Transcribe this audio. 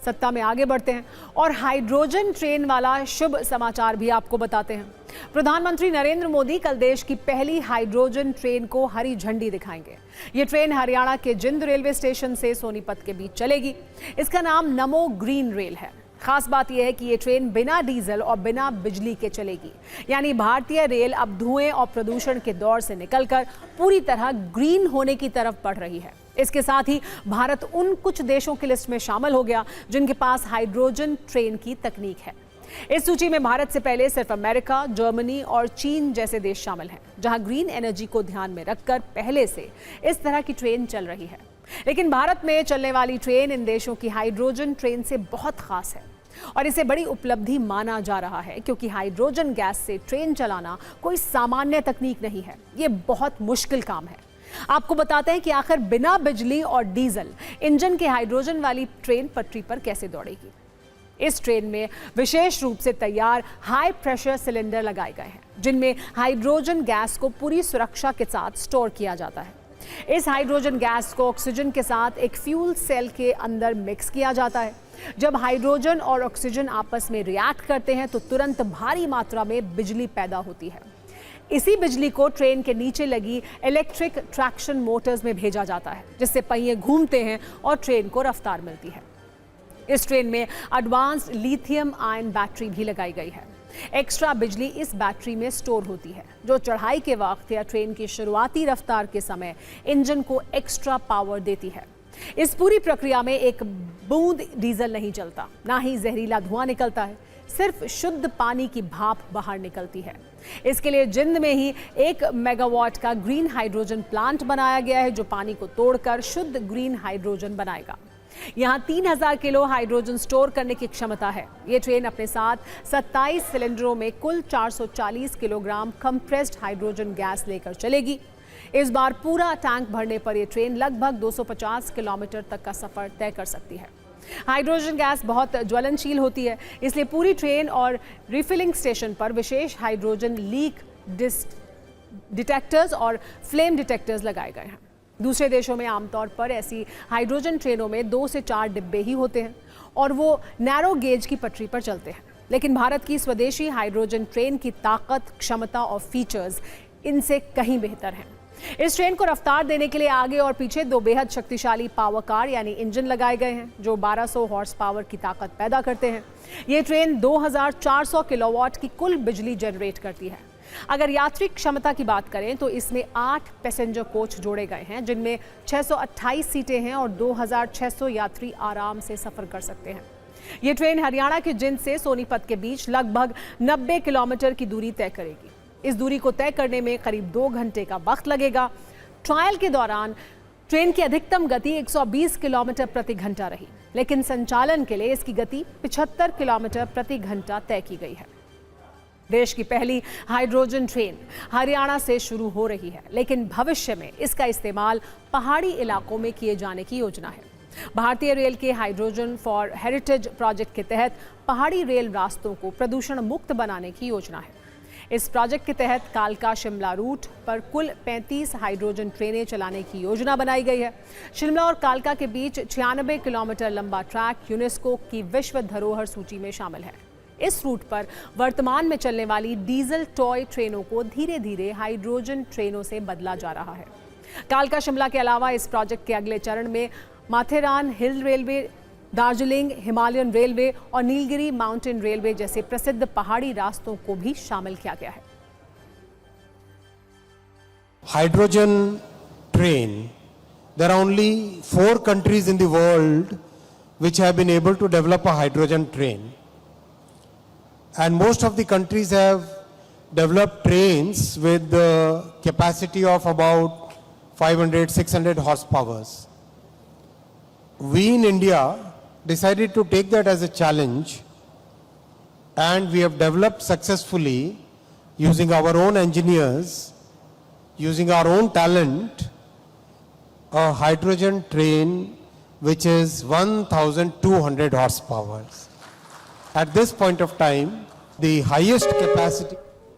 सत्ता में आगे बढ़ते हैं और हाइड्रोजन ट्रेन वाला शुभ समाचार भी आपको बताते हैं। प्रधानमंत्री नरेंद्र मोदी कल देश की पहली हाइड्रोजन ट्रेन को हरी झंडी दिखाएंगे। ये ट्रेन हरियाणा के जिंद रेलवे स्टेशन से सोनीपत के बीच चलेगी। इसका नाम नमो ग्रीन रेल है। खास बात यह है कि ये ट्रेन बिना डीजल और बिना बिजली के चलेगी, यानी भारतीय रेल अब धुएं और प्रदूषण के दौर से निकलकर पूरी तरह ग्रीन होने की तरफ बढ़ रही है। इसके साथ ही भारत उन कुछ देशों की लिस्ट में शामिल हो गया जिनके पास हाइड्रोजन ट्रेन की तकनीक है। इस सूची में भारत से पहले सिर्फ अमेरिका, जर्मनी और चीन जैसे देश शामिल हैं, जहां ग्रीन एनर्जी को ध्यान में रखकर पहले से इस तरह की ट्रेन चल रही है। लेकिन भारत में चलने वाली ट्रेन इन देशों की हाइड्रोजन ट्रेन से बहुत खास है और इसे बड़ी उपलब्धि माना जा रहा है, क्योंकि हाइड्रोजन गैस से ट्रेन चलाना कोई सामान्य तकनीक नहीं है। ये बहुत मुश्किल काम है। आपको बताते हैं कि आखिर बिना बिजली और डीजल इंजन के हाइड्रोजन वाली ट्रेन पटरी पर कैसे दौड़ेगी। इस ट्रेन में विशेष रूप से तैयार हाई प्रेशर सिलेंडर लगाए गए हैं, जिनमें हाइड्रोजन गैस को पूरी सुरक्षा के साथ स्टोर किया जाता है। इस हाइड्रोजन गैस को ऑक्सीजन के साथ एक फ्यूल सेल के अंदर मिक्स किया जाता है। जब हाइड्रोजन और ऑक्सीजन आपस में रिएक्ट करते हैं तो तुरंत भारी मात्रा में बिजली पैदा होती है। इसी बिजली को ट्रेन के नीचे लगी इलेक्ट्रिक ट्रैक्शन मोटर्स में भेजा जाता है, जिससे पहिए घूमते हैं और ट्रेन को रफ्तार मिलती है। इस ट्रेन में एडवांस्ड लिथियम आयन बैटरी भी लगाई गई है। एक्स्ट्रा बिजली इस बैटरी में स्टोर होती है, जो चढ़ाई के वक्त या ट्रेन की शुरुआती रफ्तार के समय इंजन को एक्स्ट्रा पावर देती है। इस पूरी प्रक्रिया में एक बूंद डीजल नहीं चलता, ना ही जहरीला धुआं निकलता है। सिर्फ शुद्ध पानी की भाप बाहर निकलती है। इसके लिए जिंद में ही 1 मेगावाट का ग्रीन हाइड्रोजन प्लांट बनाया गया है, जो पानी को तोड़कर शुद्ध ग्रीन हाइड्रोजन बनाएगा। यहाँ 3000 किलो हाइड्रोजन स्टोर करने की क्षमता है। ये ट्रेन अपने साथ 27 सिलेंडरों में कुल 440 किलोग्राम कंप्रेस्ड हाइड्रोजन गैस लेकर चलेगी। इस बार पूरा टैंक भरने पर यह ट्रेन लगभग 250 किलोमीटर तक का सफर तय कर सकती है। हाइड्रोजन गैस बहुत ज्वलनशील होती है, इसलिए पूरी ट्रेन और रिफिलिंग स्टेशन पर विशेष हाइड्रोजन लीक डिटेक्टर्स और फ्लेम डिटेक्टर्स लगाए गए हैं। दूसरे देशों में आमतौर पर ऐसी हाइड्रोजन ट्रेनों में 2 से 4 डिब्बे ही होते हैं और वो नैरो गेज की पटरी पर चलते हैं। लेकिन भारत की स्वदेशी हाइड्रोजन ट्रेन की ताकत, क्षमता और फीचर्स इनसे कहीं बेहतर हैं। इस ट्रेन को रफ्तार देने के लिए आगे और पीछे 2 बेहद शक्तिशाली पावर कार यानी इंजन लगाए गए हैं, जो 1200 हॉर्स पावर की ताकत पैदा करते हैं। ये ट्रेन 2400 किलोवाट की कुल बिजली जनरेट करती है। अगर यात्री क्षमता की बात करें तो इसमें 8 पैसेंजर कोच जोड़े गए हैं, जिनमें 628 सीटें हैं और 2600 यात्री आराम से सफर कर सकते हैं। ये ट्रेन हरियाणा के जिंद से सोनीपत के बीच लगभग 90 किलोमीटर की दूरी तय करेगी। इस दूरी को तय करने में करीब 2 घंटे का वक्त लगेगा। ट्रायल के दौरान ट्रेन की अधिकतम गति 120 किलोमीटर प्रति घंटा रही, लेकिन संचालन के लिए इसकी गति 75 किलोमीटर प्रति घंटा तय की गई है। देश की पहली हाइड्रोजन ट्रेन हरियाणा से शुरू हो रही है, लेकिन भविष्य में इसका इस्तेमाल पहाड़ी इलाकों में किए जाने की योजना है। भारतीय रेल के हाइड्रोजन फॉर हेरिटेज प्रोजेक्ट के तहत पहाड़ी रेल रास्तों को प्रदूषण मुक्त बनाने की योजना है। इस प्रोजेक्ट के तहत कालका शिमला रूट पर कुल 35 हाइड्रोजन ट्रेनें चलाने की योजना बनाई गई है। शिमला और कालका के बीच 96 किलोमीटर लंबा ट्रैक यूनेस्को की विश्व धरोहर सूची में शामिल है। इस रूट पर वर्तमान में चलने वाली डीजल टॉय ट्रेनों को धीरे धीरे हाइड्रोजन ट्रेनों से बदला जा रहा है। कालका शिमला के अलावा इस प्रोजेक्ट के अगले चरण में माथेरान हिल रेलवे, दार्जिलिंग हिमालयन रेलवे और नीलगिरी माउंटेन रेलवे जैसे प्रसिद्ध पहाड़ी रास्तों को भी शामिल किया गया है। Hydrogen train, there are only 4 countries in the world which have been able to develop a hydrogen train, and most of the countries have developed trains with the capacity of about 500-600 horsepower. We in India decided to take that as a challenge, and we have developed successfully, using our own engineers, using our own talent, a hydrogen train which is 1200 horsepower. At this point of time, the highest capacity